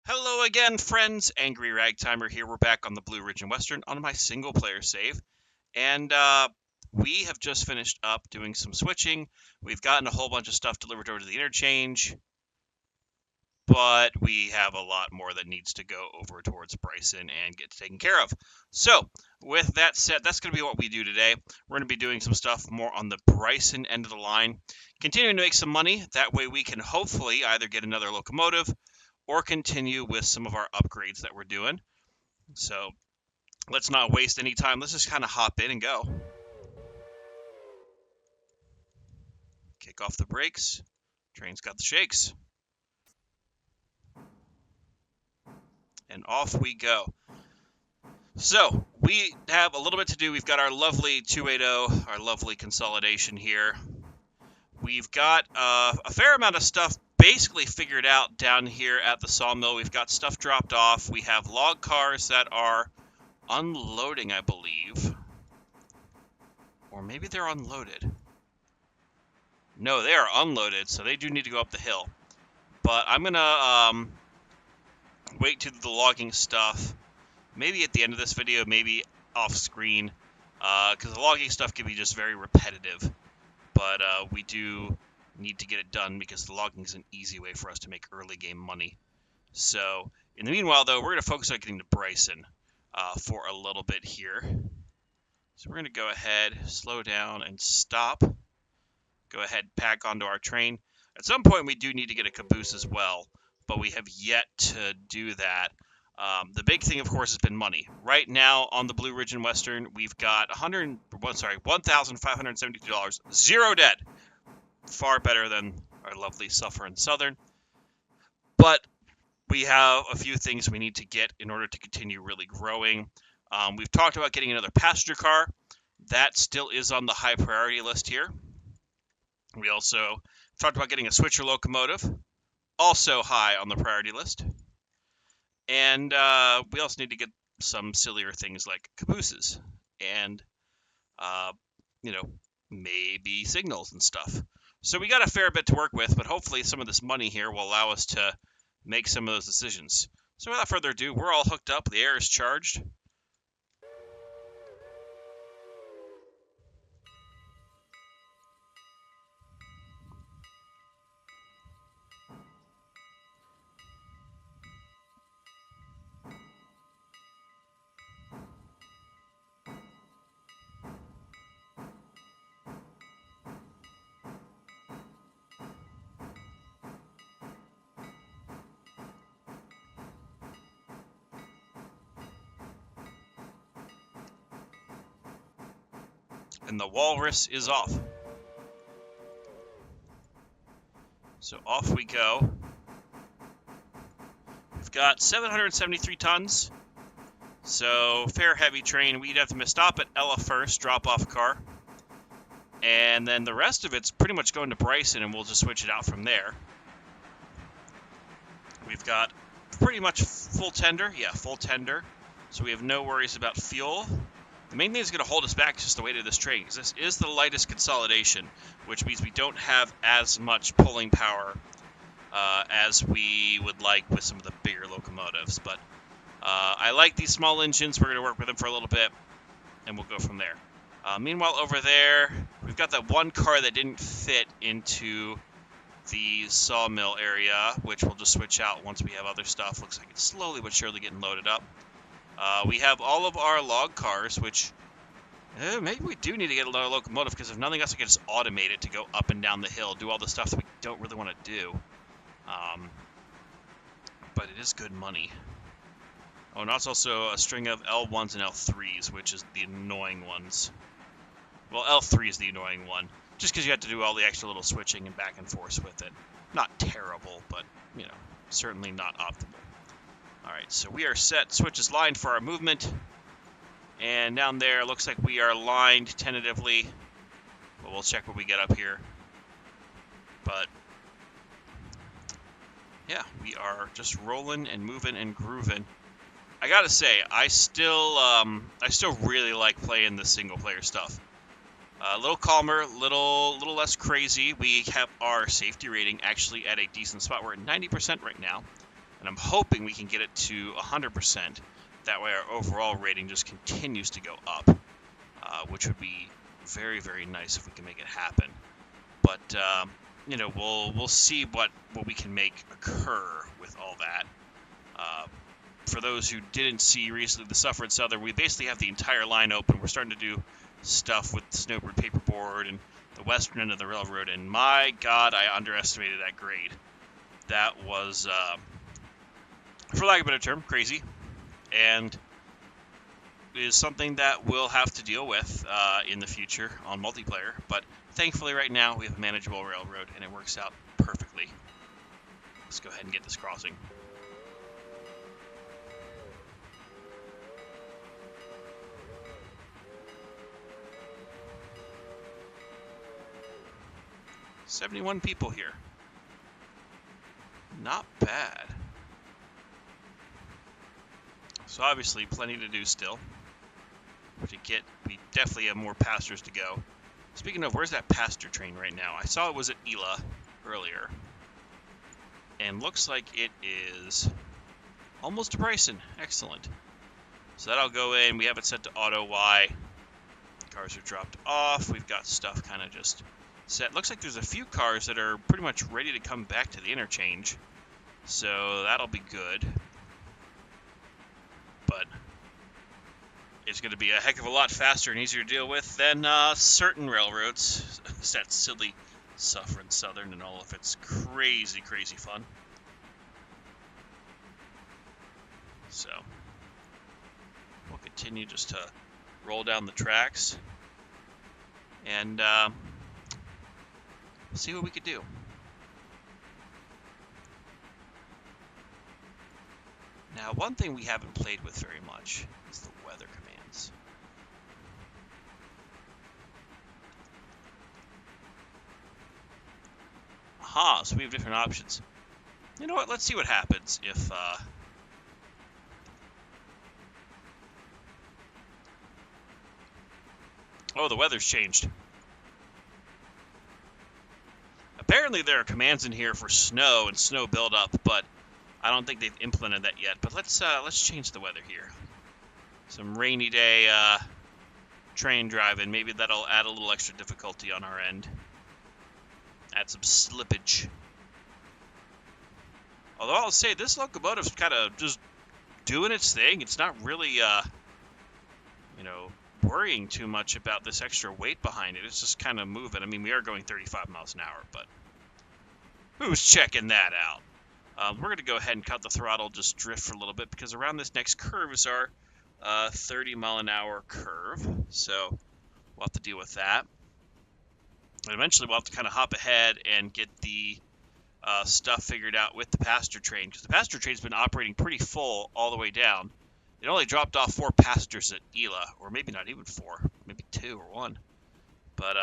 Hello again, friends. Angry Ragtimer here. We're back on the Blue Ridge and Western on my single player save. And we have just finished up doing some switching. We've gotten a whole bunch of stuff delivered over to the interchange, but we have a lot more that needs to go over towards Bryson and get taken care of. So, with that said, that's going to be what we do today. We're going to be doing some stuff more on the Bryson end of the line, continuing to make some money. That way we can hopefully either get another locomotive or continue with some of our upgrades that we're doing. So let's not waste any time. Let's just kind of hop in and go. Kick off the brakes. Train's got the shakes. And off we go. So we have a little bit to do. We've got our lovely 280, our lovely consolidation here. We've got a fair amount of stuff basically figured out down here at the sawmill. We've got stuff dropped off. We have log cars that are unloading, I believe. Or maybe they're unloaded. No, they are unloaded, so they do need to go up the hill. But I'm going to wait to do the logging stuff. Maybe at the end of this video, maybe off screen. Because the logging stuff can be just very repetitive. But we do need to get it done because the logging is an easy way for us to make early game money. So in the meanwhile, though, we're going to focus on getting to Bryson for a little bit here. So we're going to go ahead, slow down, and stop. Go ahead, pack onto our train. At some point, we do need to get a caboose as well, but we have yet to do that. The big thing, of course, has been money. Right now on the Blue Ridge and Western, we've got $1,572, 0 dead. Far better than our lovely Suffer and Southern. But we have a few things we need to get in order to continue really growing. We've talked about getting another passenger car. That still is on the high priority list here. We also talked about getting a switcher locomotive, also high on the priority list. And we also need to get some sillier things like cabooses and, maybe signals and stuff. So we got a fair bit to work with, but hopefully some of this money here will allow us to make some of those decisions. So without further ado, we're all hooked up. The air is charged. And the walrus is off. So off we go. We've got 773 tons. So fair heavy train. We'd have to stop at Ella first, drop off car. And then the rest of it's pretty much going to Bryson, and we'll just switch it out from there. We've got pretty much full tender. Yeah, full tender. So we have no worries about fuel. The main thing that's going to hold us back is just the weight of this train, because this is the lightest consolidation, which means we don't have as much pulling power as we would like with some of the bigger locomotives. But I like these small engines. We're going to work with them for a little bit, and we'll go from there. Meanwhile, over there, we've got that one car that didn't fit into the sawmill area, which we'll just switch out once we have other stuff. Looks like it's slowly but surely getting loaded up. We have all of our log cars, which maybe we do need to get another locomotive, because if nothing else, we can just automate it to go up and down the hill, do all the stuff that we don't really want to do. But it is good money. Oh, and it's also a string of L1s and L3s, which is the annoying ones. Well, L3 is the annoying one, just because you have to do all the extra little switching and back and forth with it. Not terrible, but, certainly not optimal. Alright, so we are set. Switch is lined for our movement. And down there, looks like we are lined tentatively. But we'll check what we get up here. But, yeah, we are just rolling and moving and grooving. I gotta say, I still really like playing the single-player stuff. A little calmer, little less crazy. We have our safety rating actually at a decent spot. We're at 90% right now. And I'm hoping we can get it to 100%. That way our overall rating just continues to go up, which would be very, very nice if we can make it happen. But, you know, we'll see what we can make occur with all that. For those who didn't see recently the Suffer and Southern, we basically have the entire line open. We're starting to do stuff with the Snowbird Paperboard and the western end of the railroad, and my God, I underestimated that grade. That was, for lack of a better term, crazy, and is something that we'll have to deal with in the future on multiplayer. But thankfully, right now, we have a manageable railroad, and it works out perfectly. Let's go ahead and get this crossing. $71 people here. Not bad. So obviously plenty to do still. We definitely have more pastors to go. Speaking of, where's that pastor train right now? I saw it was at Ela earlier. And looks like it is almost to Bryson. Excellent. So that'll go in. We have it set to auto Y. Cars are dropped off. We've got stuff kind of just set. Looks like there's a few cars that are pretty much ready to come back to the interchange. So that'll be good. But it's going to be a heck of a lot faster and easier to deal with than certain railroads. It's that silly Suffer and Southern and all of its crazy, crazy fun. So we'll continue just to roll down the tracks and see what we could do. Now, one thing we haven't played with very much is the weather commands. Aha, so we have different options. You know what, let's see what happens if... Oh, the weather's changed. Apparently there are commands in here for snow and snow buildup, but I don't think they've implemented that yet. But let's change the weather here. Some rainy day train driving. Maybe that'll add a little extra difficulty on our end. Add some slippage. Although I'll say this locomotive's kind of just doing its thing. It's not really, you know, worrying too much about this extra weight behind it. It's just kind of moving. I mean, we are going 35 miles an hour, but who's checking that out? We're going to go ahead and cut the throttle, just drift for a little bit, because around this next curve is our 30-mile-an-hour curve. So we'll have to deal with that. And eventually we'll have to kind of hop ahead and get the stuff figured out with the passenger train, because the passenger train's been operating pretty full all the way down. It only dropped off 4 passengers at Ela, or maybe not even 4, maybe 2 or 1. But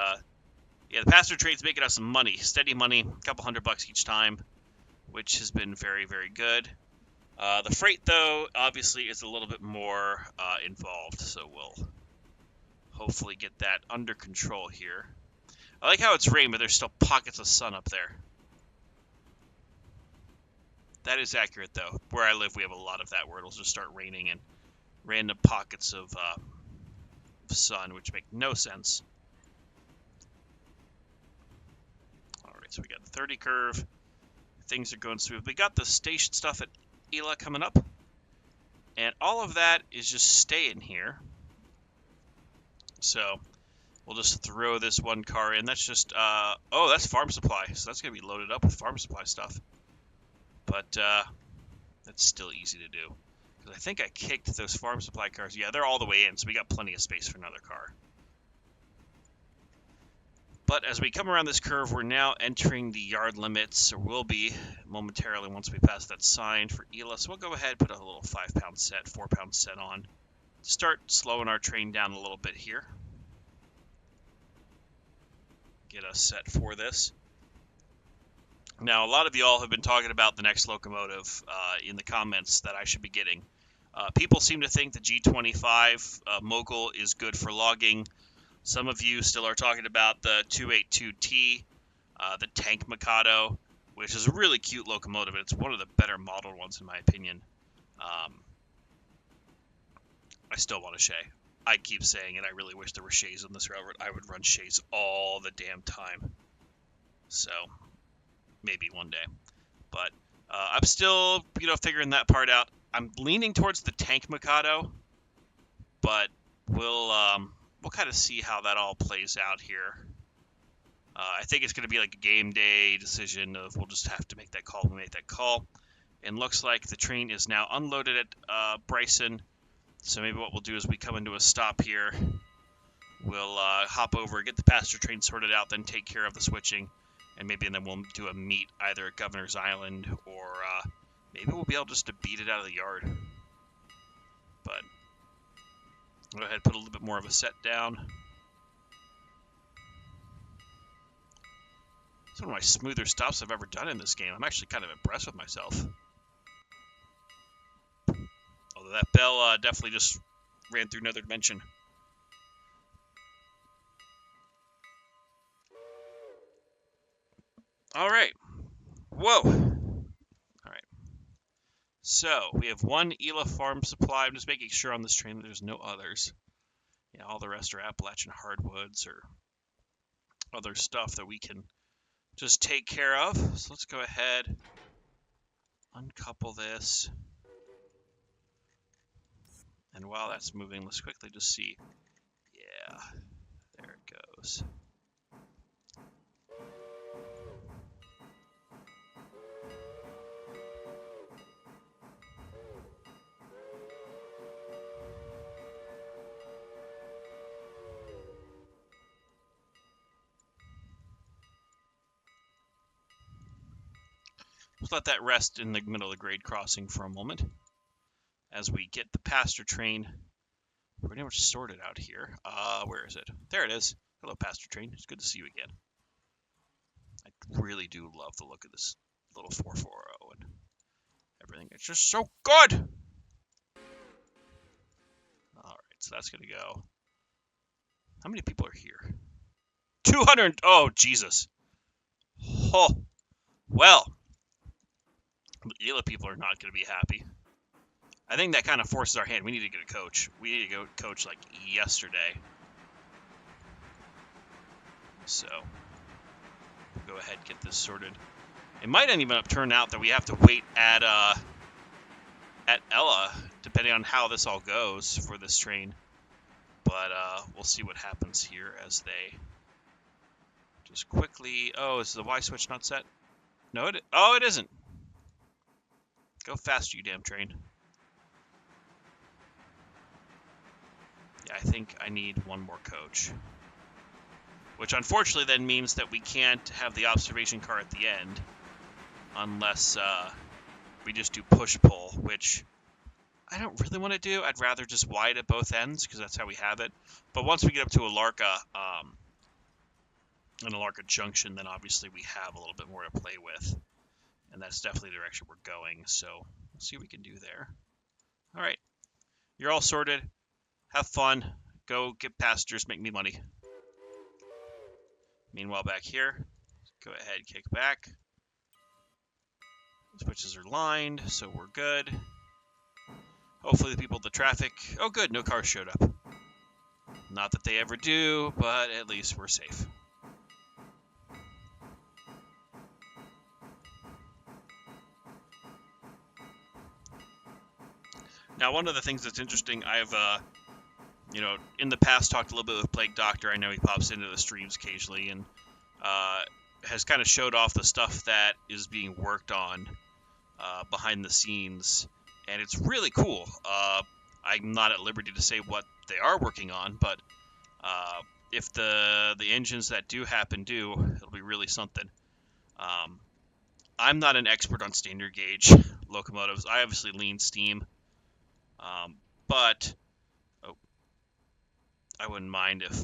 yeah, the passenger train's making us some money, steady money, a couple $100 each time, which has been very, very good. The freight, though, obviously is a little bit more involved, so we'll hopefully get that under control here. I like how it's rain, but there's still pockets of sun up there. That is accurate, though. Where I live, we have a lot of that, where it'll just start raining and random pockets of sun, which make no sense. All right, so we got the 30 curve. Things are going smooth. We got the station stuff at Ela coming up. And all of that is just staying here. So we'll just throw this one car in. That's just, oh, that's farm supply. So that's going to be loaded up with farm supply stuff. But that's still easy to do. Because I think I kicked those farm supply cars. Yeah, they're all the way in, so we got plenty of space for another car. But as we come around this curve, we're now entering the yard limits, or will be momentarily once we pass that sign for Ela. So we'll go ahead and put a little 5-pound set, 4-pound set on. Start slowing our train down a little bit here. Get us set for this. Now, a lot of y'all have been talking about the next locomotive in the comments that I should be getting. People seem to think the G25 Mogul is good for logging. Some of you still are talking about the 282T, the Tank Mikado. which is a really cute locomotive. It's one of the better modeled ones in my opinion. I still want a Shay. I keep saying it. I really wish there were Shays on this railroad. I would run Shays all the damn time. So maybe one day. But I'm still, figuring that part out. I'm leaning towards the Tank Mikado, but we'll kind of see how that all plays out here. I think it's going to be like a game day decision of we'll just have to make that call. We make that call. And looks like the train is now unloaded at Bryson. So maybe what we'll do is we come into a stop here. We'll hop over, get the passenger train sorted out, then take care of the switching. And then we'll do a meet either at Governor's Island or maybe we'll be able just to beat it out of the yard. But go ahead and put a little bit more of a set down. It's one of my smoother stops I've ever done in this game. I'm actually kind of impressed with myself. Although that bell definitely just ran through another dimension. All right. Whoa. All right. So we have one Ela farm supply. I'm just making sure on this train that there's no others. Yeah, all the rest are Appalachian hardwoods or other stuff that we can just take care of. So let's go ahead, uncouple this. And while that's moving, let's quickly just see. Yeah, there it goes. Let's let that rest in the middle of the grade crossing for a moment as we get the passenger train pretty much sorted out here. Where is it? There it is. Hello, passenger train. It's good to see you again. I really do love the look of this little 440 and everything. It's just so good! Alright, so that's going to go. How many people are here? 200! Oh, Jesus. Oh, well. The Ela people are not going to be happy. I think that kind of forces our hand. We need to get a coach. We need to go coach like yesterday. So, we'll go ahead and get this sorted. It might even turn out that we have to wait at Ella, depending on how this all goes for this train. But we'll see what happens here as they just quickly. Oh, is the Y switch not set? No, it isn't. Go faster, you damn train. Yeah, I think I need one more coach. Which unfortunately then means that we can't have the observation car at the end unless we just do push-pull, which I don't really want to do. I'd rather just wide at both ends because that's how we have it. But once we get up to Alarka, an Alarka Junction, then obviously we have a little bit more to play with. And that's definitely the direction we're going. So we'll see what we can do there. All right. You're all sorted. Have fun. Go get passengers. Make me money. Meanwhile, back here, go ahead, kick back. Switches are lined, so we're good. Hopefully the people at the traffic... Oh, good. No cars showed up. Not that they ever do, but at least we're safe. Now, one of the things that's interesting, I've, in the past talked a little bit with Plague Doctor. I know he pops into the streams occasionally and has kind of showed off the stuff that is being worked on behind the scenes. And it's really cool. I'm not at liberty to say what they are working on, but if the engines that do happen do, it'll be really something. I'm not an expert on standard gauge locomotives. I obviously lean steam. But I wouldn't mind if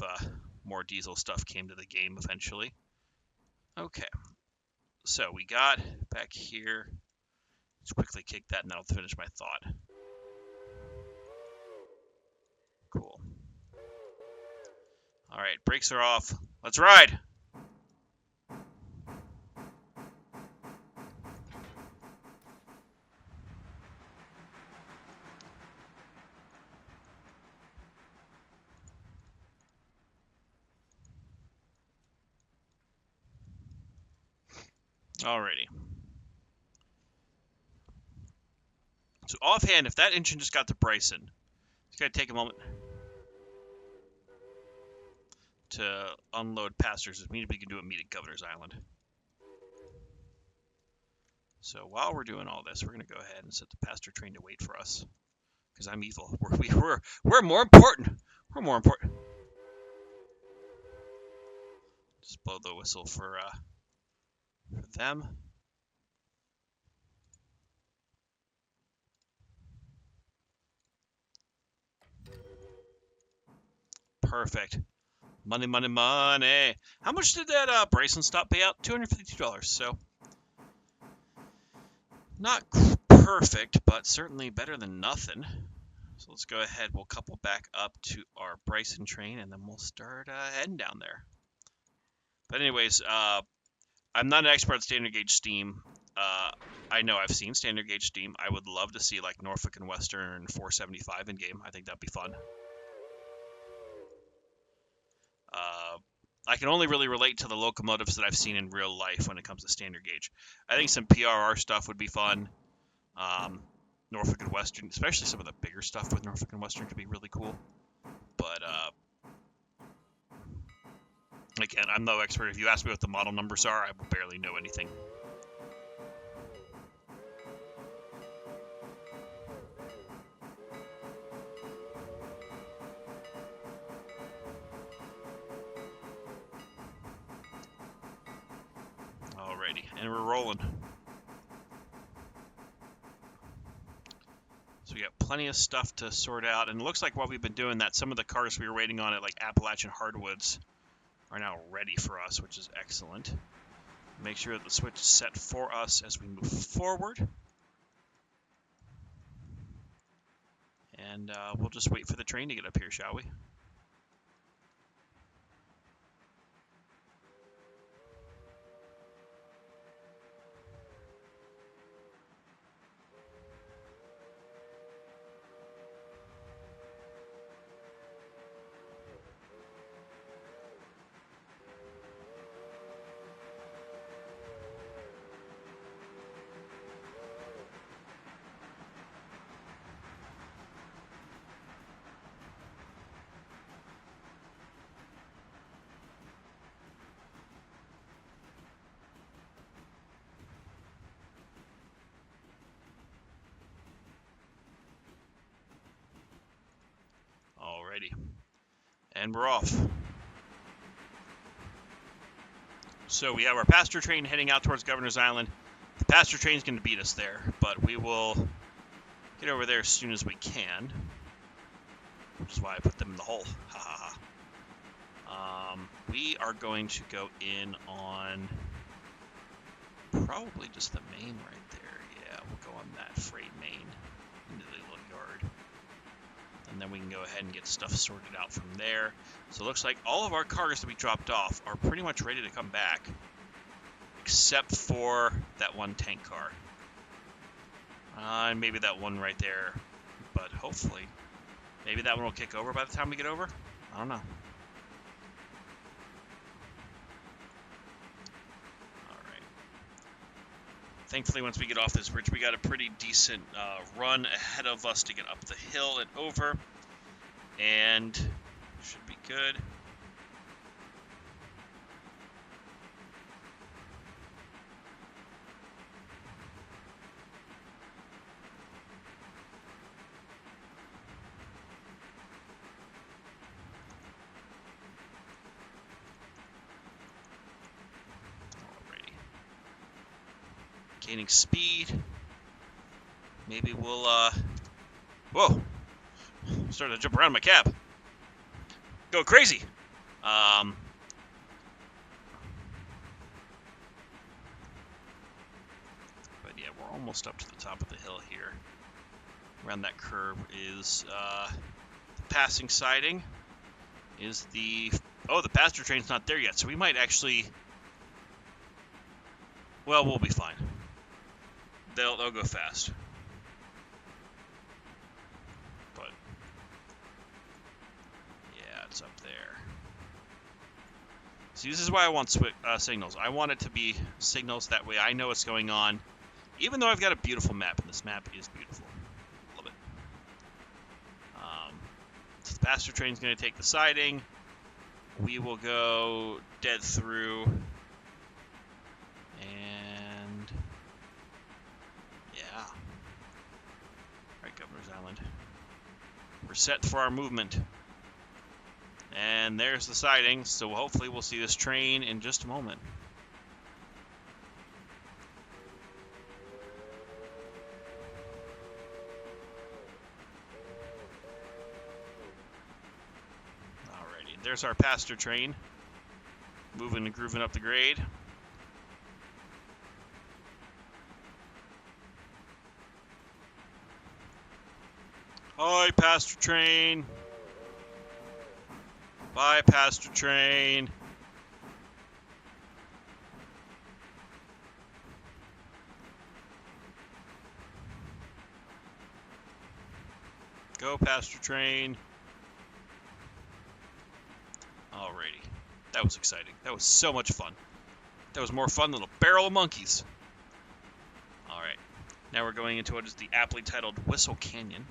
more diesel stuff came to the game eventually. Okay, so we got back here. Let's quickly kick that and that'll finish my thought. Cool. All right, brakes are off. Let's ride. Alrighty. So offhand, if that engine just got to Bryson, it's going to take a moment to unload passengers. It means we can do a meet at Governor's Island. So while we're doing all this, we're going to go ahead and set the passenger train to wait for us. Because I'm evil. We're more important. We're more important. Just blow the whistle for them. Perfect. Money, money, money. How much did that Bryson stop pay out? $252. So not perfect, but certainly better than nothing. So let's go ahead. We'll couple back up to our Bryson train, and then we'll start heading down there. But anyways, I'm not an expert at standard gauge steam. I know I've seen standard gauge steam. I would love to see like Norfolk and Western 475 in game. I think that'd be fun. I can only really relate to the locomotives that I've seen in real life when it comes to standard gauge. I think some PRR stuff would be fun. Norfolk and Western, especially some of the bigger stuff with Norfolk and Western, could be really cool. But again, I'm no expert. If you ask me what the model numbers are, I will barely know anything. Alrighty, and we're rolling. So we got plenty of stuff to sort out, and it looks like while we've been doing that, some of the cars we were waiting on at like Appalachian Hardwoods are now ready for us, which is excellent. Make sure that the switch is set for us as we move forward. And we'll just wait for the train to get up here, shall we? Alrighty. And we're off. So we have our passenger train heading out towards Governor's Island. The passenger train's going to beat us there, but we will get over there as soon as we can. Which is why I put them in the hole. Ha ha ha. We are going to go in on probably just the main right there. Yeah, we'll go on that freight main into the little yard. And then we can go ahead and get stuff sorted out from there. So it looks like all of our cars that we dropped off are pretty much ready to come back, except for that one tank car. And maybe that one right there. But hopefully, maybe that one will kick over by the time we get over. I don't know. Alright. Thankfully, once we get off this bridge, we got a pretty decent run ahead of us to get up the hill and over. And should be good. Alrighty. Gaining speed. Maybe we'll, whoa! Started to jump around my cab. Go crazy! But yeah, we're almost up to the top of the hill here. Around that curve is, the passing siding. Is the... Oh, the passenger train's not there yet, so we might actually... Well, we'll be fine. They'll go fast. But... yeah, it's up there. So this is why I want signals. I want it to be signals, that way I know what's going on. Even though I've got a beautiful map, and this map is beautiful. Love it. So the passenger train's going to take the siding. We will go dead through. And yeah. Alright, Governor's Island. We're set for our movement. And there's the siding, so hopefully we'll see this train in just a moment. Alrighty, there's our passenger train. Moving and grooving up the grade. Hi, passenger train. Bye, passenger train. Go, passenger train. Alrighty. That was exciting. That was so much fun. That was more fun than a barrel of monkeys. Alright. Now we're going into what is the aptly titled Whistle Canyon.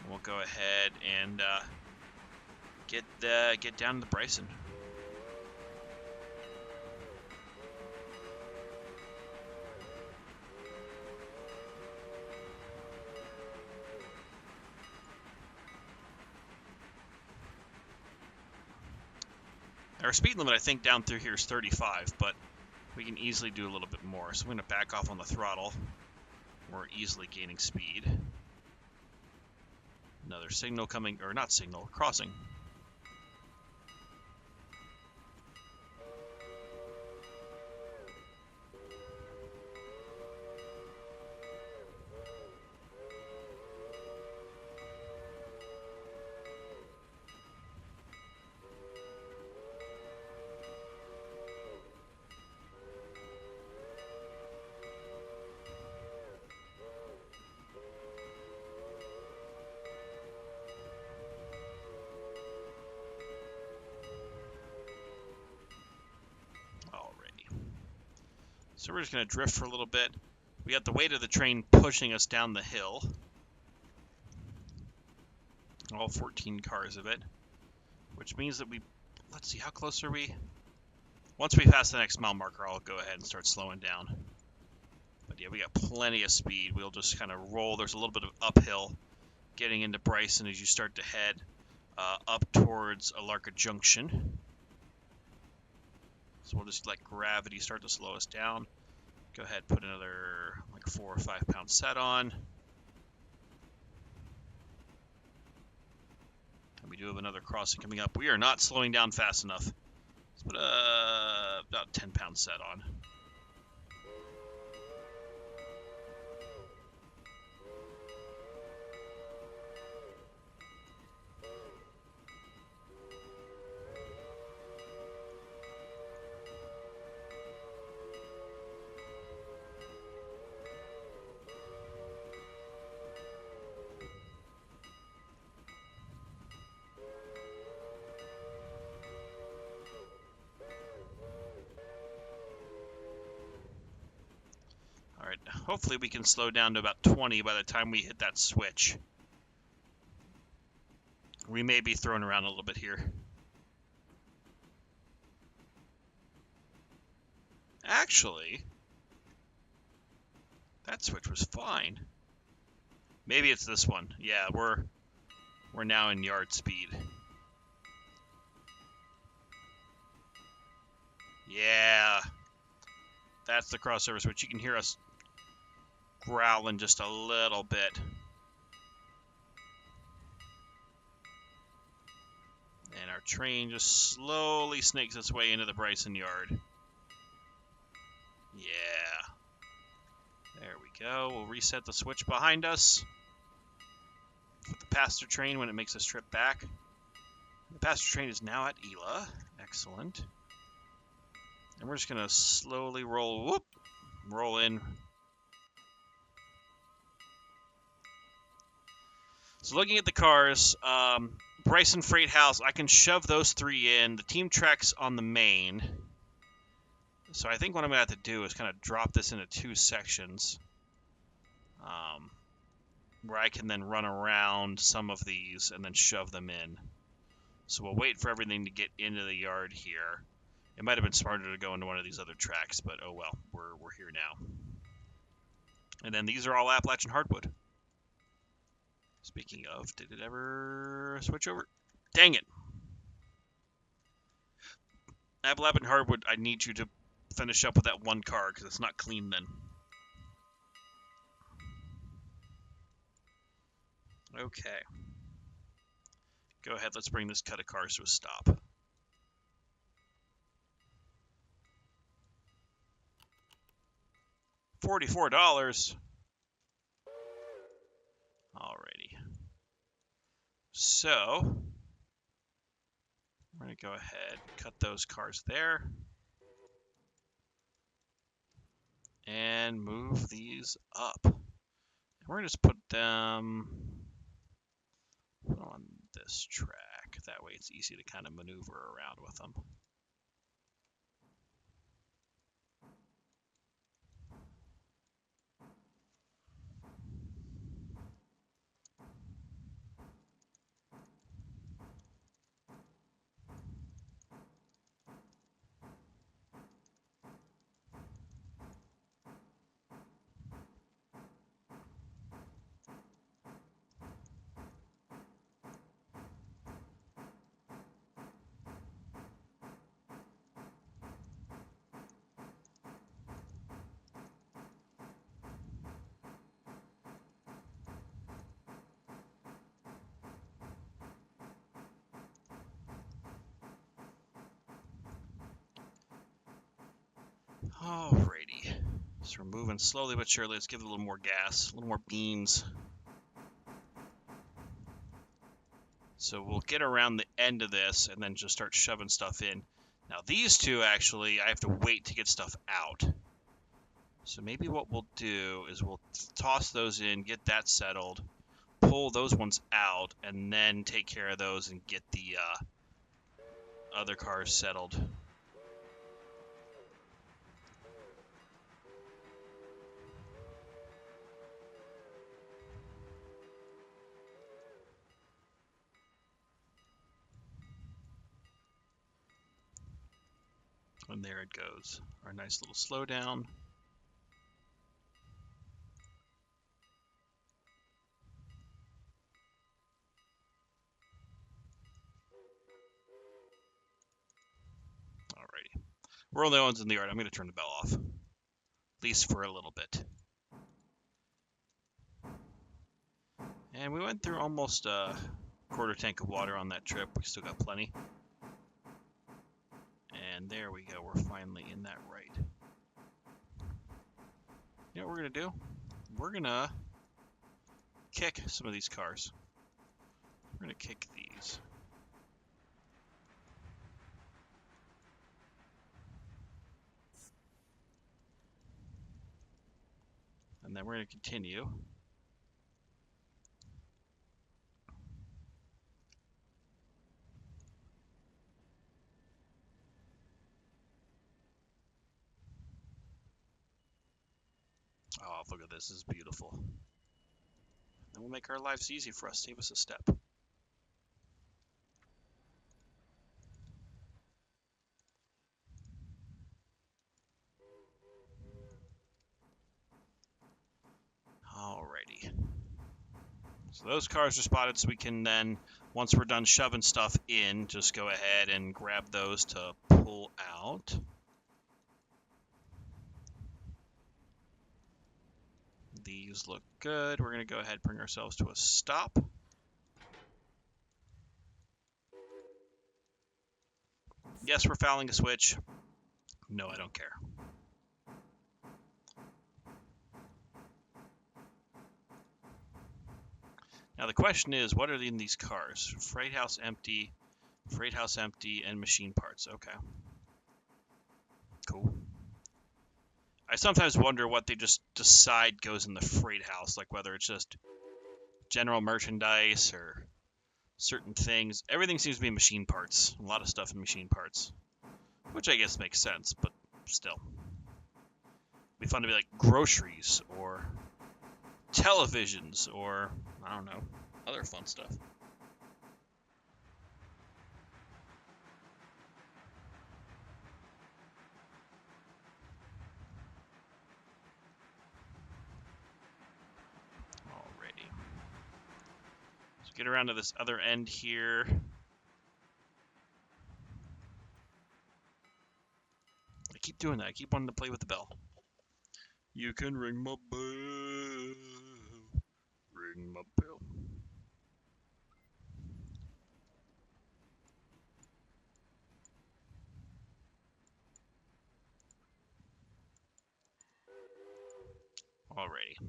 We'll go ahead and get down to the Bryson. Our speed limit, I think, down through here is 35, but we can easily do a little bit more. So I'm going to back off on the throttle. We're easily gaining speed. Another signal coming, or not signal, crossing. So we're just going to drift for a little bit. We got the weight of the train pushing us down the hill. All 14 cars of it. Which means that let's see, how close are we? Once we pass the next mile marker, I'll go ahead and start slowing down. But yeah, we got plenty of speed. We'll just kind of roll. There's a little bit of uphill getting into Bryson as you start to head up towards Alarka Junction. So we'll just let gravity start to slow us down. Go ahead, put another like 4 or 5 pound set on. And we do have another crossing coming up. We are not slowing down fast enough. Let's put about 10 pound set on. Hopefully we can slow down to about 20 by the time we hit that switch. We may be thrown around a little bit here. Actually, that switch was fine. Maybe it's this one. Yeah, we're now in yard speed. Yeah. That's the crossover switch. You can hear us growling just a little bit. And our train just slowly snakes its way into the Bryson yard. Yeah. There we go. We'll reset the switch behind us. With the passenger train when it makes this trip back. The passenger train is now at Ela. Excellent. And we're just going to slowly roll in. So looking at the cars, we're Bryson Freight House, I can shove those 3 in. The team track's on the main. So I think what I'm going to have to do is kind of drop this into 2 sections. Where I can then run around some of these and then shove them in. So we'll wait for everything to get into the yard here. It might have been smarter to go into one of these other tracks, but oh well, we're here now. And then these are all Appalachian hardwood. Speaking of, did it ever switch over? Dang it! Appalachian hardwood, I need you to finish up with that 1 car because it's not clean then. Okay. Go ahead, let's bring this cut of cars to a stop. $44. Alrighty. So, we're going to go ahead, cut those cars there. And move these up. And we're going to just put them on this track. That way it's easy to kind of maneuver around with them. Alrighty. So we're moving slowly but surely. Let's give it a little more gas, a little more beans. So we'll get around the end of this and then just start shoving stuff in. Now these two, actually, I have to wait to get stuff out. So maybe what we'll do is we'll toss those in, get that settled, pull those ones out, and then take care of those and get the other cars settled. And there it goes. Our nice little slowdown. Alrighty. We're only the ones in the yard. I'm going to turn the bell off. At least for a little bit. And we went through almost a quarter tank of water on that trip. We still got plenty. And there we go. We're finally in that right. You know what we're going to do? We're going to kick some of these cars. We're going to kick these. And then we're going to continue. Oh, look at this. This is beautiful. And we'll make our lives easy for us. Save us a step. Alrighty. So those cars are spotted, so we can then, once we're done shoving stuff in, just go ahead and grab those to pull out. These look good. We're going to go ahead and bring ourselves to a stop. Yes, we're fouling a switch. No, I don't care. Now the question is, what are in these cars? Freight house empty, and machine parts. Okay. Cool. I sometimes wonder what they just decide goes in the freight house, like whether it's just general merchandise or certain things. Everything seems to be machine parts. A lot of stuff in machine parts. Which I guess makes sense, but still. It'd be fun to be like groceries or televisions or, I don't know, other fun stuff. Alrighty. So get around to this other end here. I keep doing that. I keep wanting to play with the bell. You can ring my bell. Ring my bell. Alrighty.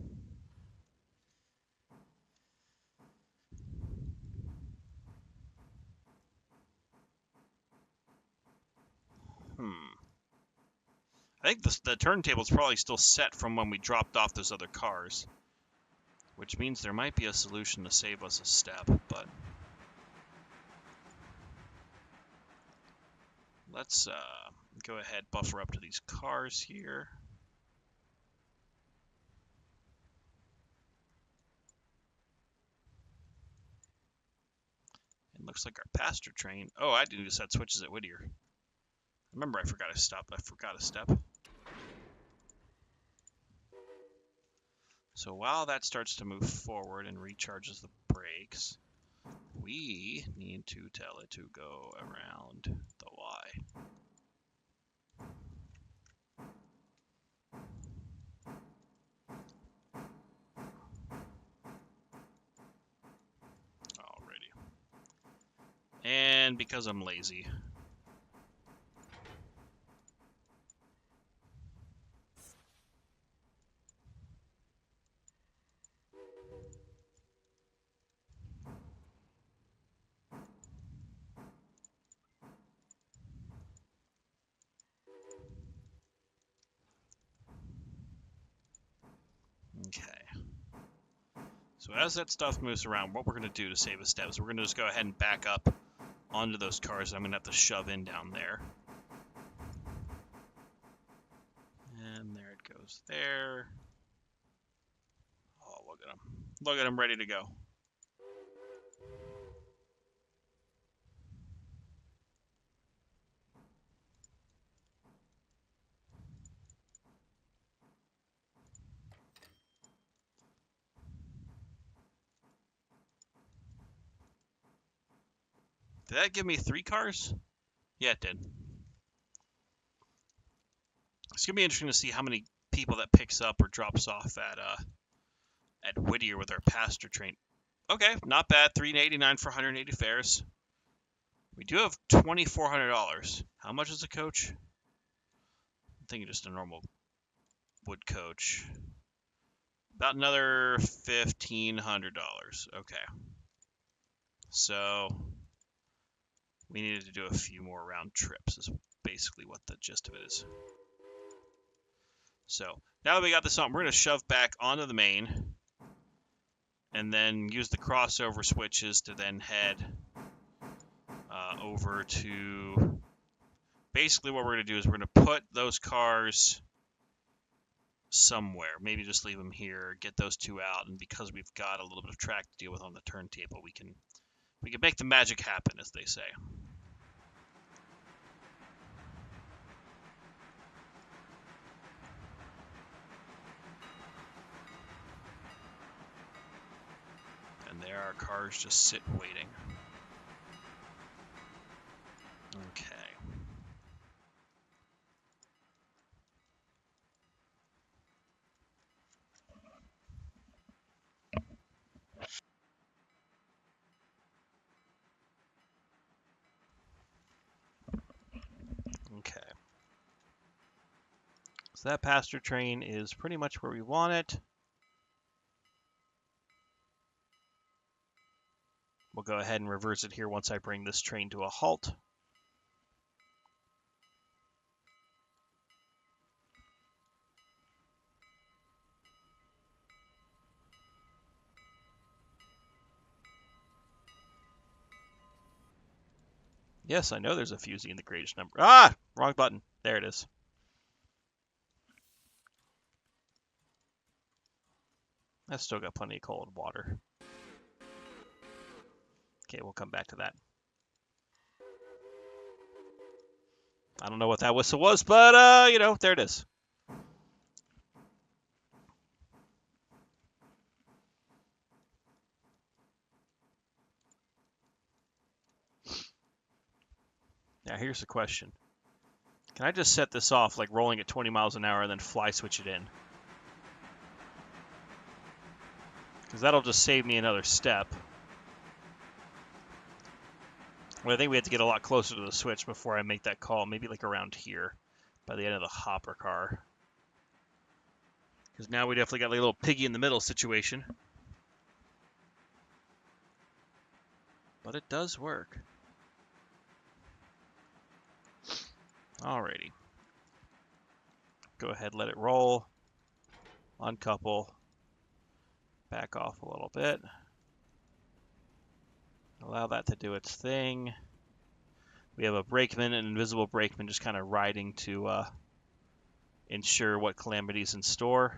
I think the turntable's probably still set from when we dropped off those other cars. Which means there might be a solution to save us a step, but... Let's go ahead, buffer up to these cars here. It looks like our passenger train... Oh, I didn't just set switches at Whittier. Remember, I forgot to stop. I forgot a step. So while that starts to move forward and recharges the brakes, we need to tell it to go around the Y. Alrighty. And because I'm lazy, okay. So as that stuff moves around, what we're going to do to save a step is we're going to just go ahead and back up onto those cars I'm going to have to shove in down there. And there it goes there. Oh, look at them. Look at them ready to go. Did that give me 3 cars? Yeah, it did. It's going to be interesting to see how many people that picks up or drops off at Whittier with our passenger train. Okay, not bad. $389 for 180 fares. We do have $2,400. How much is a coach? I'm thinking just a normal wood coach. About another $1,500. Okay. So we needed to do a few more round trips is basically what the gist of it is. So now that we got this on, we're going to shove back onto the main and then use the crossover switches to then head over to... Basically what we're going to do is we're going to put those cars somewhere. Maybe just leave them here, get those 2 out, and because we've got a little bit of track to deal with on the turntable, we can make the magic happen, as they say. And there our cars just sit waiting. Okay. Okay. So that passenger train is pretty much where we want it. We'll go ahead and reverse it here once I bring this train to a halt. Yes, I know there's a fusee in the greatest number. Ah! Wrong button. There it is. I've still got plenty of cold water. Okay, we'll come back to that. I don't know what that whistle was, but, you know, there it is. Now, here's the question. Can I just set this off, like, rolling at 20 miles an hour and then fly switch it in? Because that'll just save me another step. Well, I think we have to get a lot closer to the switch before I make that call. Maybe, like, around here by the end of the hopper car. Because now we definitely got like a little piggy in the middle situation. But it does work. Alrighty. Go ahead, let it roll. Uncouple. Back off a little bit. Allow that to do its thing. We have a brakeman, an invisible brakeman, just kind of riding to ensure what calamity's in store.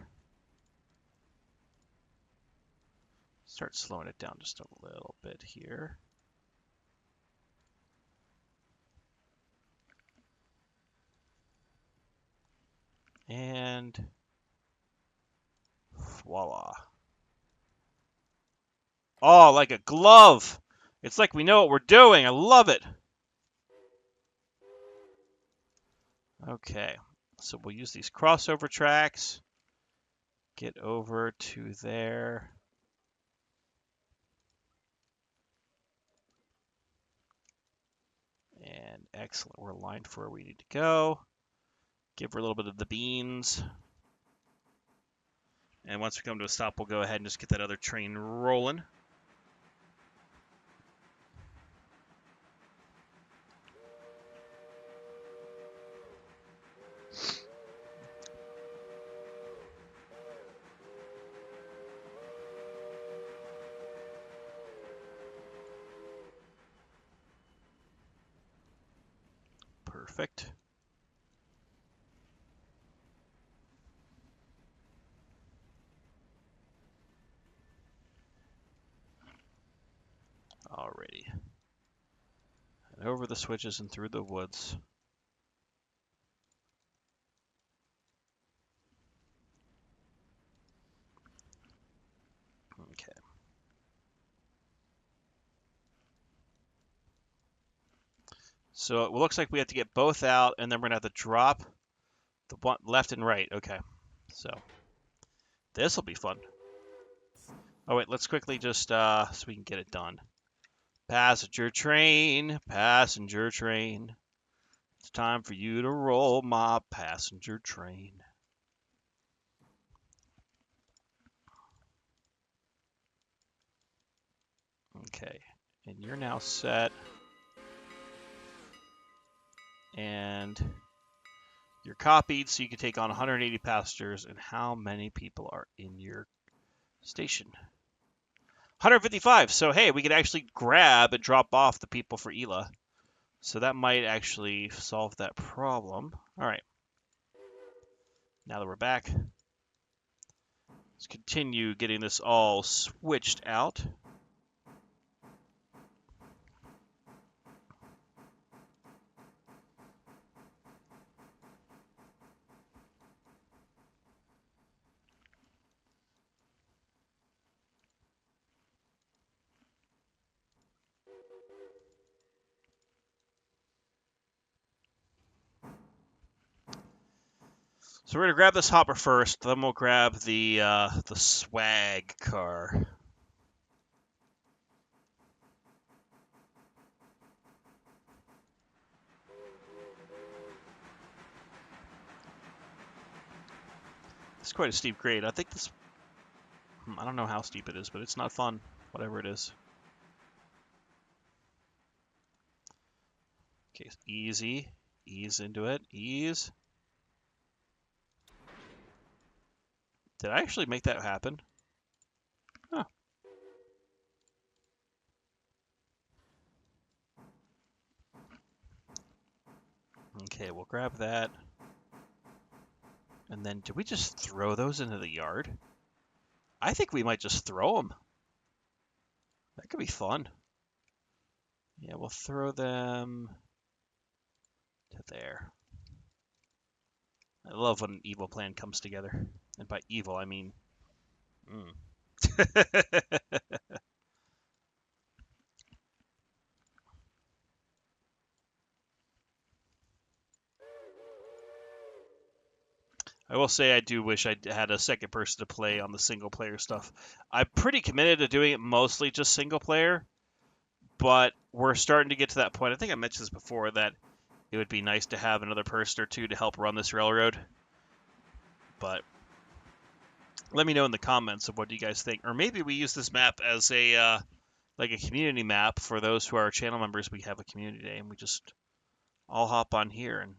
Start slowing it down just a little bit here. And voila. Oh, like a glove. It's like we know what we're doing. I love it. Okay, so we'll use these crossover tracks. Get over to there. And excellent, we're aligned for where we need to go. Give her a little bit of the beans. And once we come to a stop, we'll go ahead and just get that other train rolling. Perfect. Alrighty. And over the switches and through the woods. Okay. So it looks like we have to get both out, and then we're going to have to drop the one left and right. Okay. So this will be fun. Oh, wait, let's quickly just, so we can get it done. Passenger train, passenger train. It's time for you to roll my passenger train. Okay, and you're now set. And you're copied, so you can take on 180 passengers. And how many people are in your station? 155. So, hey, we could actually grab and drop off the people for Ela. So that might actually solve that problem. All right. Now that we're back, let's continue getting this all switched out. So we're gonna grab this hopper first, then we'll grab the swag car. It's quite a steep grade. I think this. I don't know how steep it is, but it's not fun. Whatever it is. Okay, easy. Ease into it. Ease. Did I actually make that happen? Huh. Okay, we'll grab that. And then, do we just throw those into the yard? I think we might just throw them. That could be fun. Yeah, we'll throw them to there. I love when an evil plan comes together. And by evil, I mean... I will say I do wish I had a second person to play on the single player stuff. I'm pretty committed to doing it mostly just single player, but we're starting to get to that point. I think I mentioned this before, that it would be nice to have another person or two to help run this railroad. But let me know in the comments of what you guys think. Or maybe we use this map as a like a community map for those who are channel members. We have a community day and we just all hop on here and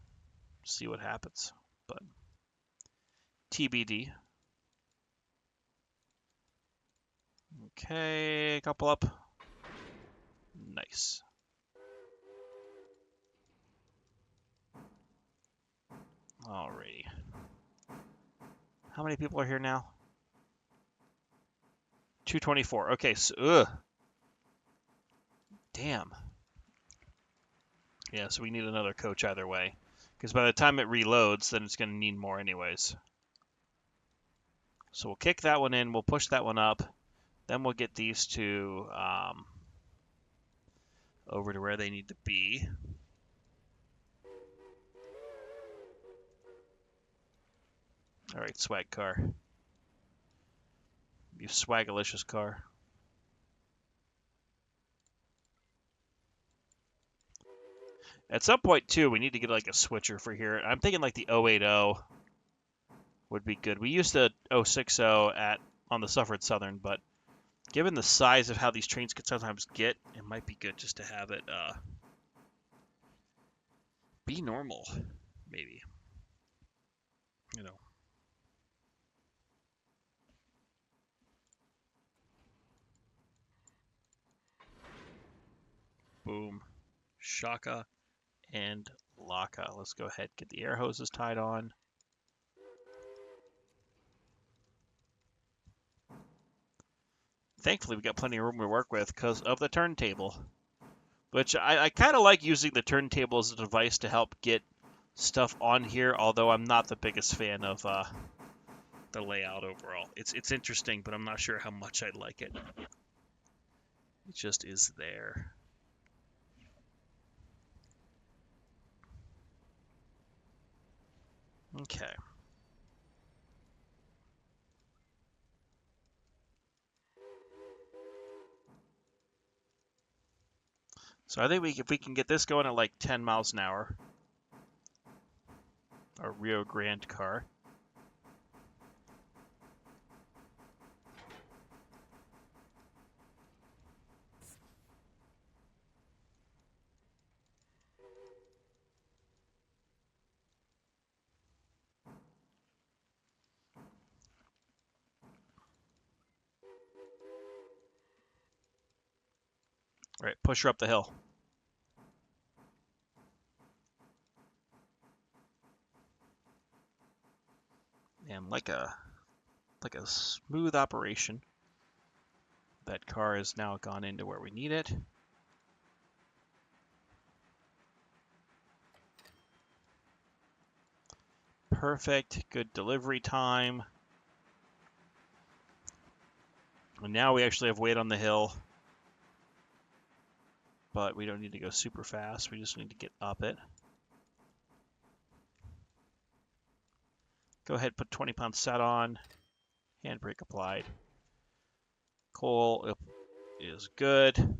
see what happens. But TBD. Okay, couple up. Nice. Alrighty. How many people are here now? 224. Okay, so damn. Yeah, so we need another coach either way. Because by the time it reloads, then it's going to need more anyways. So we'll kick that one in. We'll push that one up. Then we'll get these two over to where they need to be. All right, swag car. You swagalicious car. At some point, too, we need to get like a switcher for here. I'm thinking like the 080 would be good. We used the 060 on the Suffolk Southern, but given the size of how these trains could sometimes get, it might be good just to have it be normal, maybe. You know. Boom. Shaka and Laka. Let's go ahead and get the air hoses tied on. Thankfully, we got plenty of room to work with because of the turntable. Which I kind of like using the turntable as a device to help get stuff on here, although I'm not the biggest fan of the layout overall. It's interesting, but I'm not sure how much I like it. It just is there. Okay. So I think if we can get this going at like 10 miles an hour, our Rio Grande car. All right, push her up the hill. And like a smooth operation, that car has now gone into where we need it. Perfect, good delivery time. And now we actually have weight on the hill. But we don't need to go super fast. We just need to get up it. Go ahead, put 20-pound set on. Handbrake applied. Coal is good.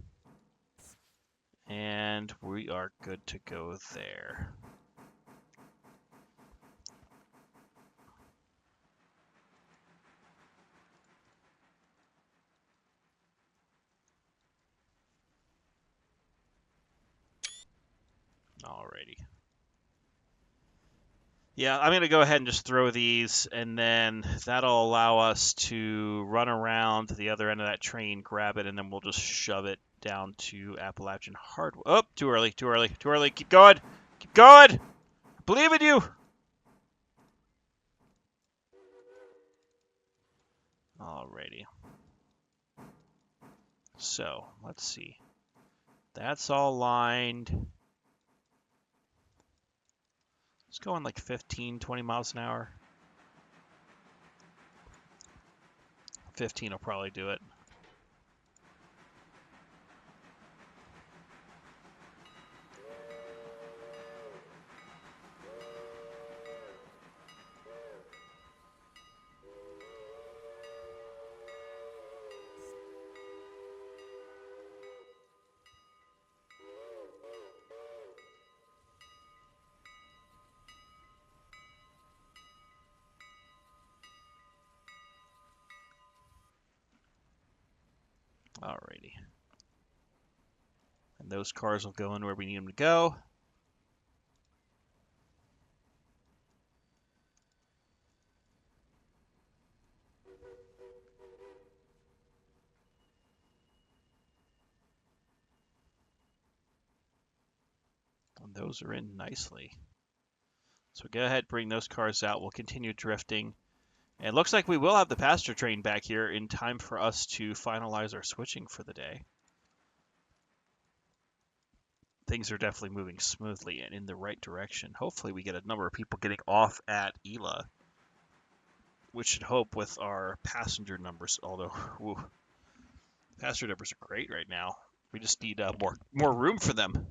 And we are good to go there. Alrighty. Yeah, I'm going to go ahead and just throw these, and then that'll allow us to run around the other end of that train, grab it, and then we'll just shove it down to Appalachian Hardware. Oh, too early, too early, too early. Keep going. Keep going. believe in you. Alrighty. So, let's see. That's all lined. It's going like 15, 20 miles an hour. 15 will probably do it. Alrighty. And those cars will go in where we need them to go. And those are in nicely. So go ahead, bring those cars out. We'll continue drifting. And it looks like we will have the passenger train back here in time for us to finalize our switching for the day. Things are definitely moving smoothly and in the right direction. Hopefully we get a number of people getting off at Ela, which should help with our passenger numbers, although whew, passenger numbers are great right now. We just need more room for them.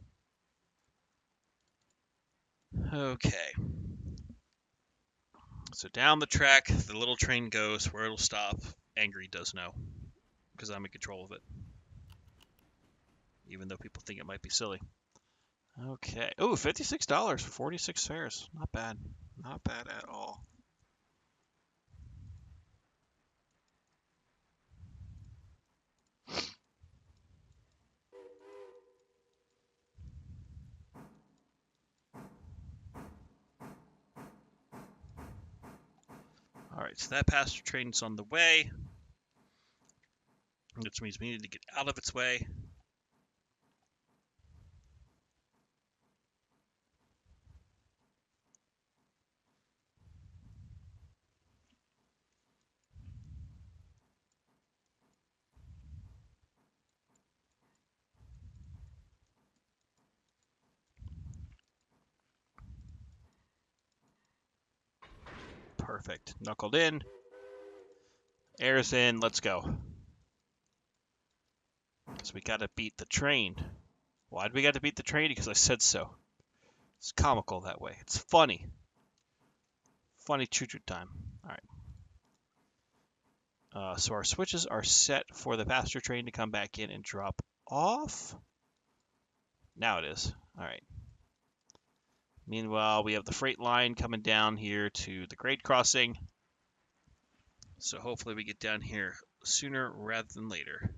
Okay. So down the track, the little train goes. Where it'll stop, Angry does know, because I'm in control of it. Even though people think it might be silly. Okay. Ooh, $56 for 46 fares. Not bad. Not bad at all. Alright, so that passenger train's on the way. Which means we need to get out of its way. Perfect. Knuckled in. Air's in. Let's go. Because we got to beat the train. Why do we got to beat the train? Because I said so. It's comical that way. It's funny. Funny choo-choo time. Alright. So our switches are set for the passenger train to come back in and drop off. Now it is. Alright. Meanwhile, we have the freight line coming down here to the grade crossing. So hopefully we get down here sooner rather than later.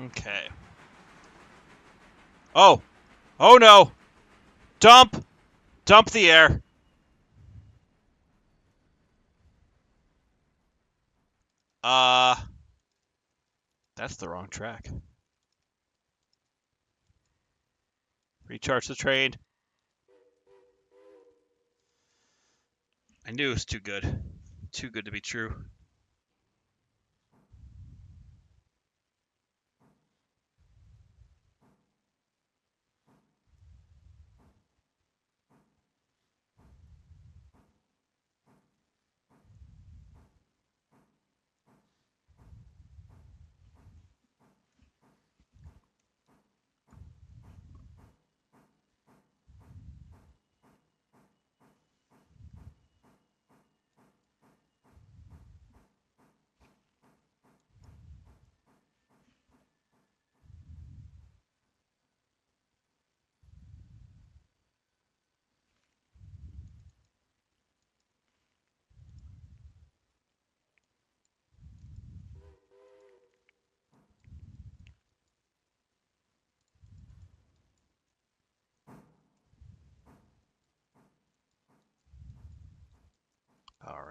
Okay. Oh! Oh no! Dump! Dump the air! That's the wrong track. Recharge the train. I knew it was too good. Too good to be true.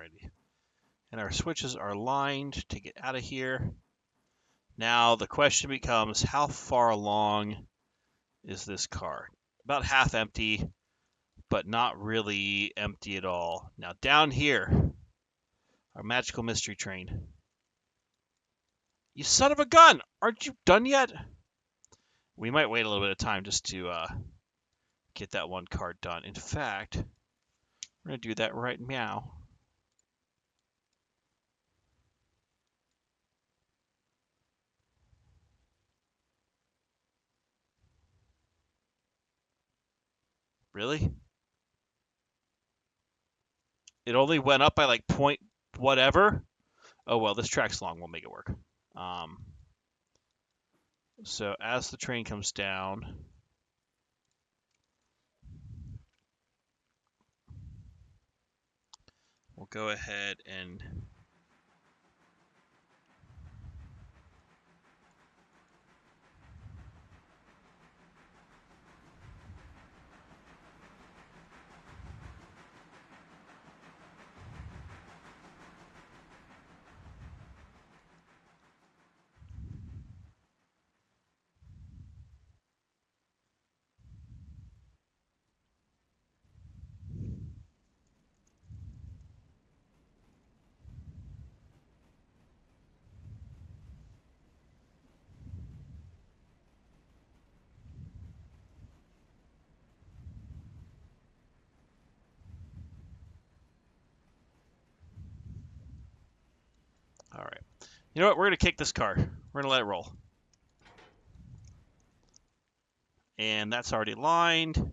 Alrighty. And our switches are lined to get out of here. Now the question becomes, how far along is this car? About half empty, but not really empty at all. Now down here, our magical mystery train. You son of a gun! Aren't you done yet? We might wait a little bit of time just to get that one card done. In fact, we're going to do that right now. Really? It only went up by like point whatever? Oh, well, this track's long. We'll make it work. So as the train comes down, we'll go ahead and all right. You know what? We're going to kick this car. We're going to let it roll. And that's already lined.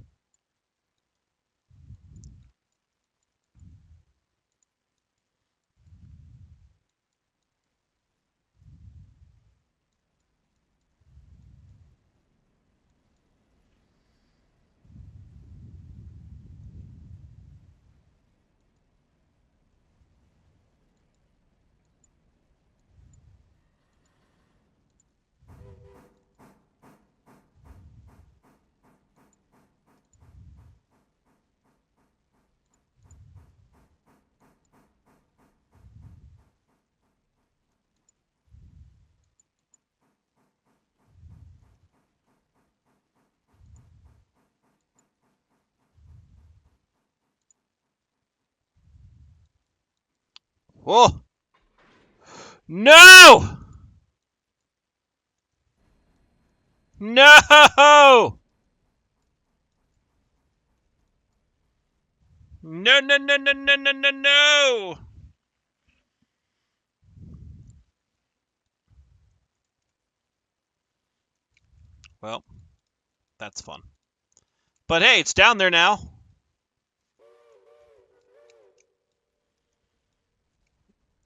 Whoa! No! No! No, no, no, no, no, no, no, no! Well, that's fun. But hey, it's down there now.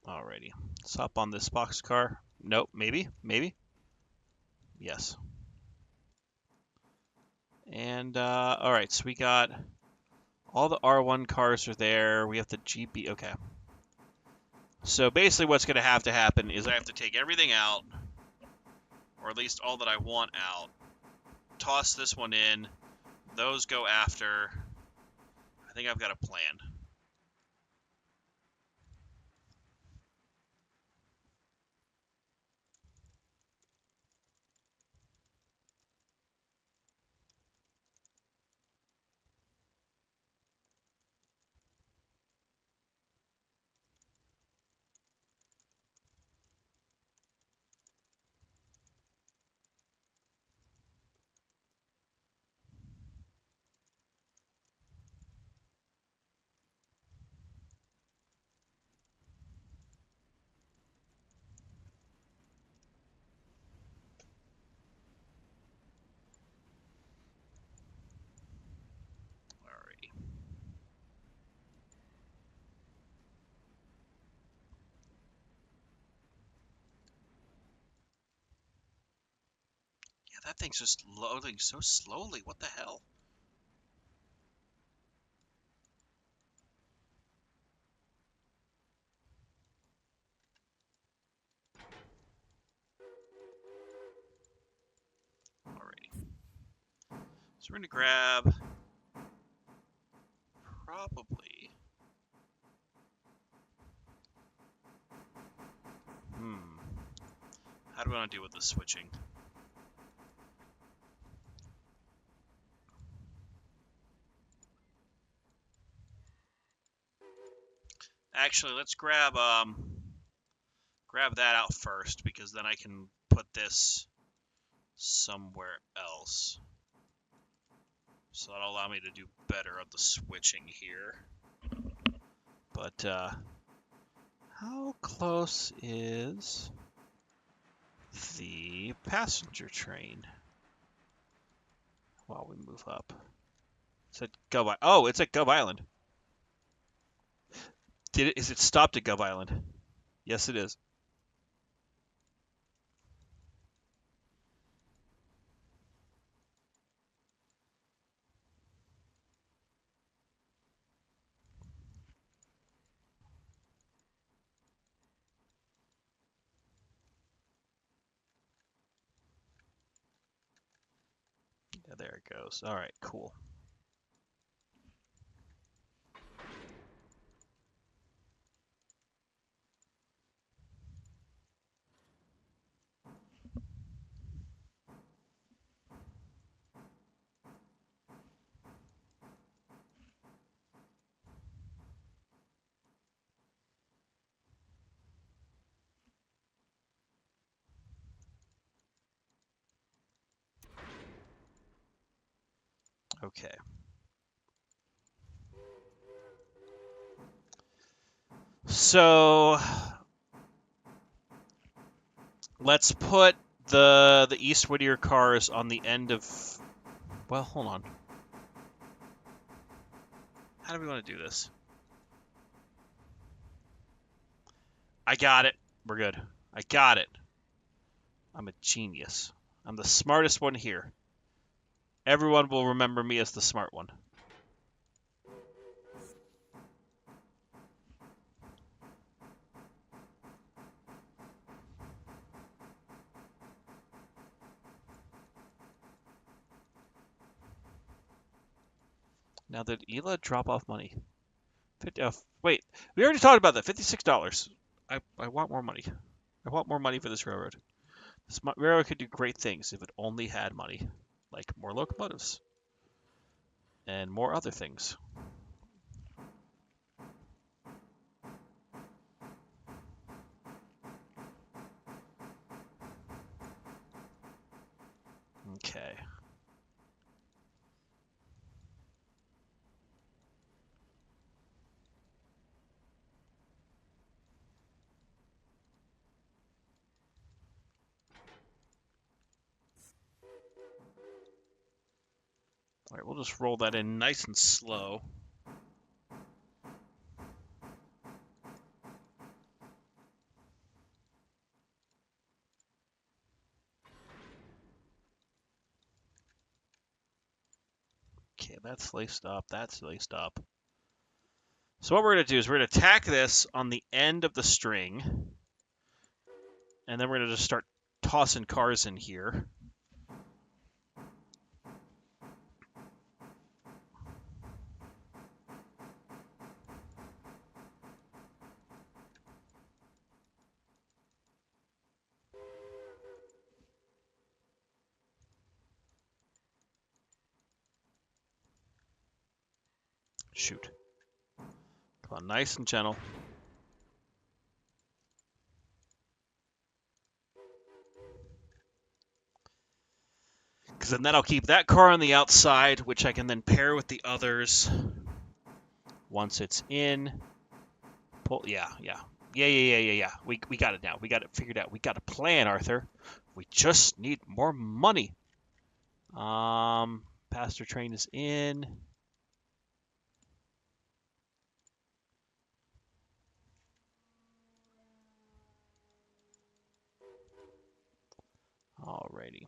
Alrighty. Let's hop on this boxcar. Nope, maybe, maybe. Yes. And, alright, so we got all the R1 cars are there. We have the GP. Okay. So basically what's going to happen is I have to take everything out, or at least all that I want out, toss this one in, those go after. I think I've got a plan. Yeah, that thing's just loading so slowly. What the hell? Alrighty. So we're going to grab probably want to do with the switching? Actually, let's grab that out first, because then I can put this somewhere else. So that'll allow me to do better on the switching here. But how close is the passenger train while we move up? It's at Gov. Oh, it's at Gov Island. Is it stopped at Gov Island? Yes, it is. Yeah, there it goes. All right, cool. Okay. So let's put the East Whittier cars on the end of. Well, hold on. How do we want to do this? I got it. We're good. I got it. I'm a genius. I'm the smartest one here. Everyone will remember me as the smart one. Now, did Ela drop off money? Wait, we already talked about that. $56. I want more money. I want more money for this railroad. This railroad could do great things if it only had money, like more locomotives and more other things. Okay. All right, we'll just roll that in nice and slow. Okay, that's laced up. That's laced up. So what we're going to do is we're going to tack this on the end of the string, and then we're going to just start tossing cars in here. Shoot. Come on, nice and gentle. Because then that'll keep that car on the outside, which I can then pair with the others once it's in. Pull, yeah. We got it now. We got it figured out. We got a plan, Arthur. We just need more money. Passenger train is in. Alrighty.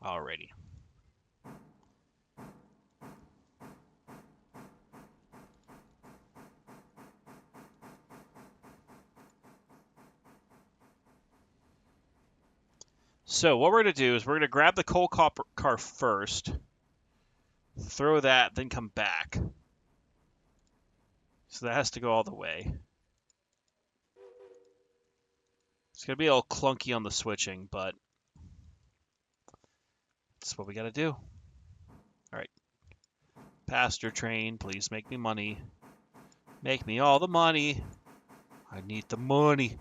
Alrighty. So what we're going to do is we're going to grab the coal car first, throw that, then come back. So that has to go all the way. It's going to be a little clunky on the switching, but that's what we got to do. All right. Passenger train, please make me money. Make me all the money. I need the money.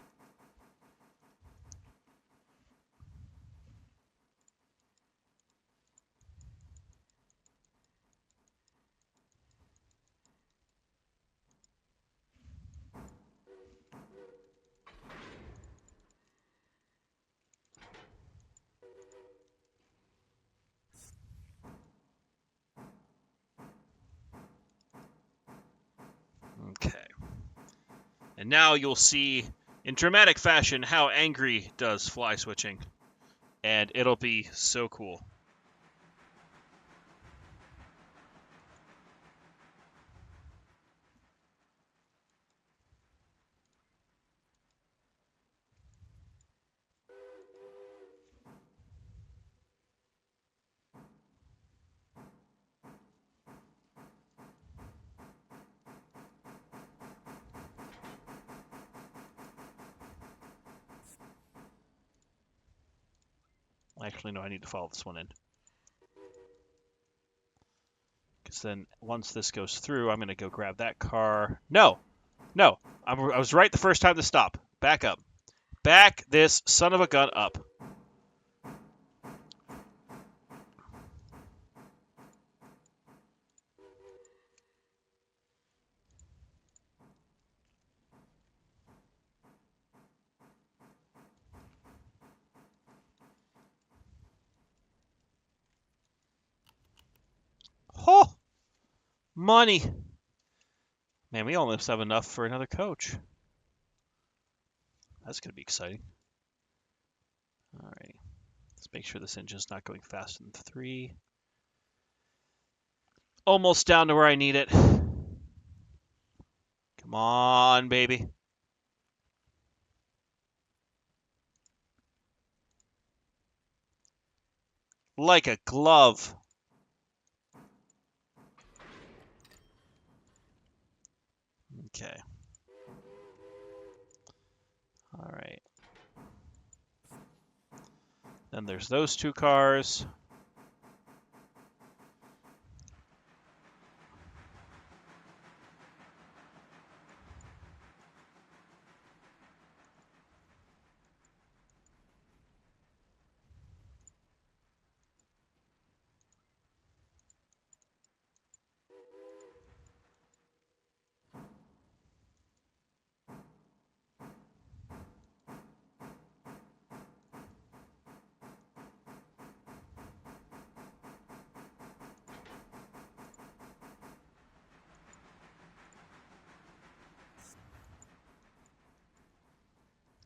Okay. And now you'll see, in dramatic fashion, how Angry does fly switching. And it'll be so cool. Actually, no, I need to follow this one in. Because then once this goes through, I'm going to go grab that car. No! No! I was right the first time to stop. Back up. Back this son of a gun up. Oh! Money! Man, we almost have enough for another coach. That's going to be exciting. Alright. Let's make sure this engine's not going faster than 3. Almost down to where I need it. Come on, baby. Like a glove. Okay. All right. Then there's those 2 cars.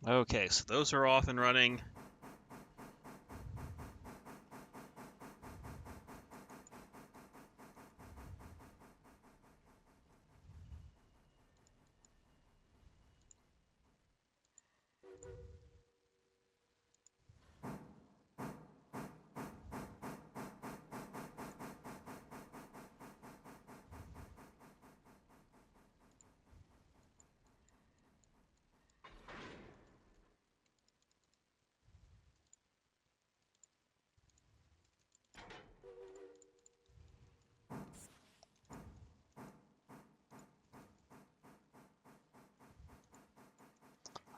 Okay, so those are off and running.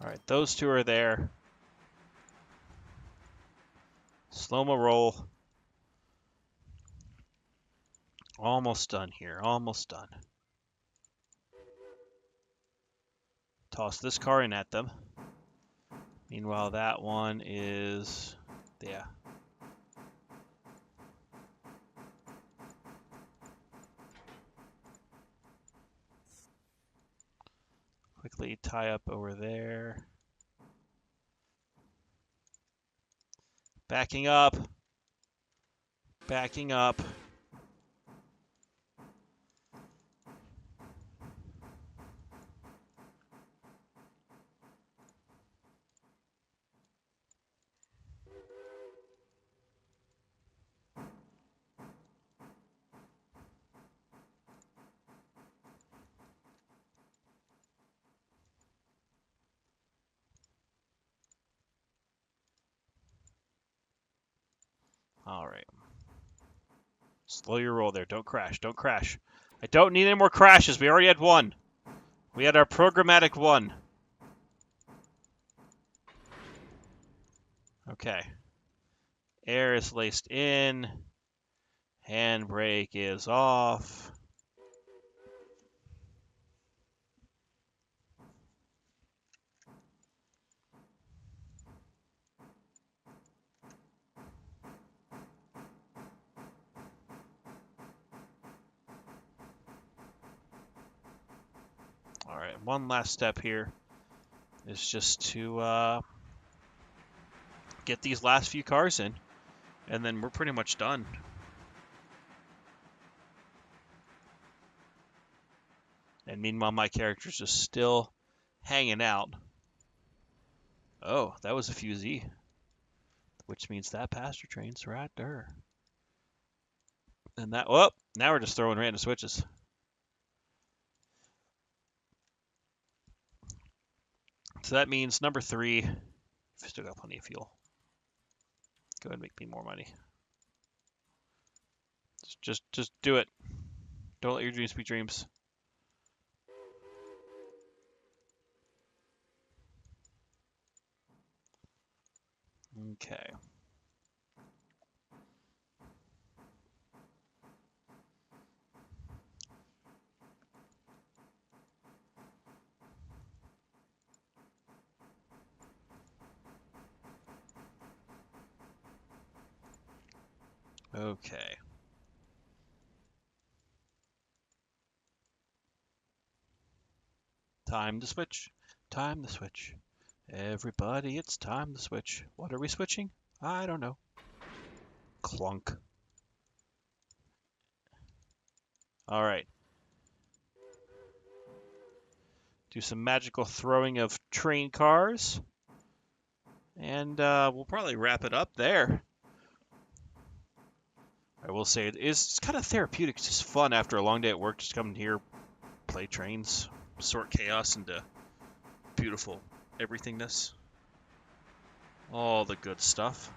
All right, those 2 are there. Slow-mo roll. Almost done here. Almost done. Toss this car in at them. Meanwhile, that one is... yeah. Quickly tie up over there. Backing up. Backing up. All right. Slow your roll there. Don't crash. Don't crash. I don't need any more crashes. We already had one. We had our programmatic one. Okay. Air is laced in. Handbrake is off. All right, one last step here is just to get these last few cars in, and then we're pretty much done. And meanwhile, my character's just still hanging out. Oh, that was a fusee, which means that passenger train's right there. And that, well, now we're just throwing random switches. So that means number 3, we've still got plenty of fuel. Go ahead and make me more money. Just do it. Don't let your dreams be dreams. Okay. Okay. Time to switch. Time to switch. Everybody, it's time to switch. What are we switching? I don't know. Clunk. All right. Do some magical throwing of train cars. And we'll probably wrap it up there. I will say it's kind of therapeutic. It's just fun after a long day at work. Just come here, play trains, sort chaos into beautiful everythingness. All the good stuff.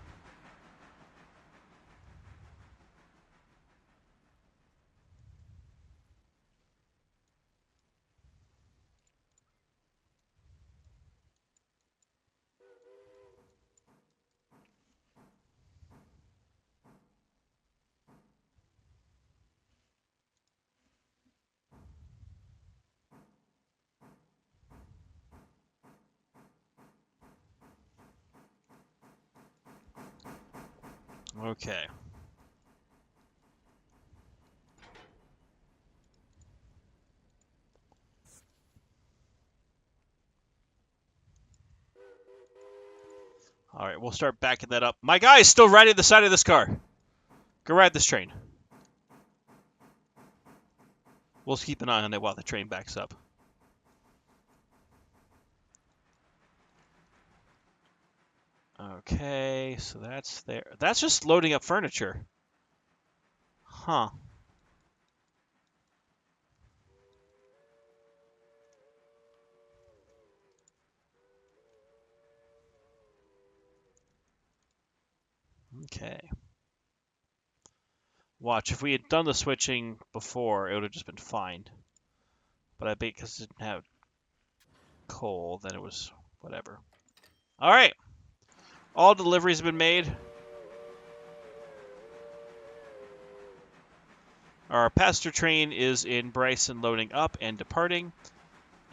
Okay. All right, we'll start backing that up. My guy is still riding the side of this car. Go ride this train. We'll keep an eye on it while the train backs up. Okay, so that's there. That's just loading up furniture. Huh. Okay. Watch, if we had done the switching before, it would have just been fine. But I bet because it didn't have coal, then it was whatever. All right. All deliveries have been made. Our passenger train is in Bryson loading up and departing.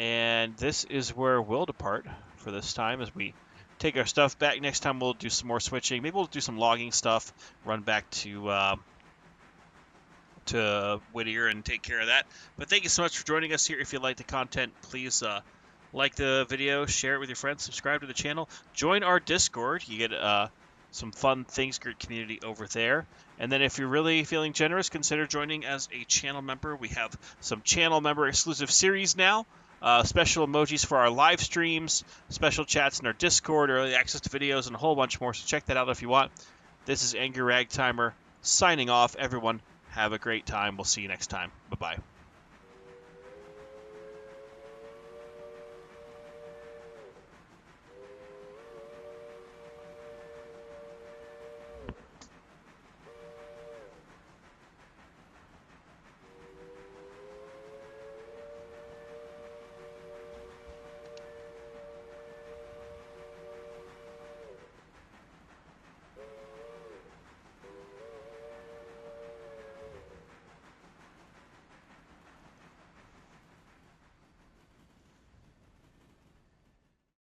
And this is where we'll depart for this time as we take our stuff back. Next time we'll do some more switching. Maybe we'll do some logging stuff, run back to Whittier and take care of that. But thank you so much for joining us here. If you like the content, please like the video, share it with your friends, subscribe to the channel, join our Discord. You get some fun things, great community over there. And then if you're really feeling generous, consider joining as a channel member. We have some channel member exclusive series now. Special emojis for our live streams, special chats in our Discord, early access to videos, and a whole bunch more. So check that out if you want. This is Angry Ragtimer signing off. Everyone, have a great time. We'll see you next time. Bye-bye.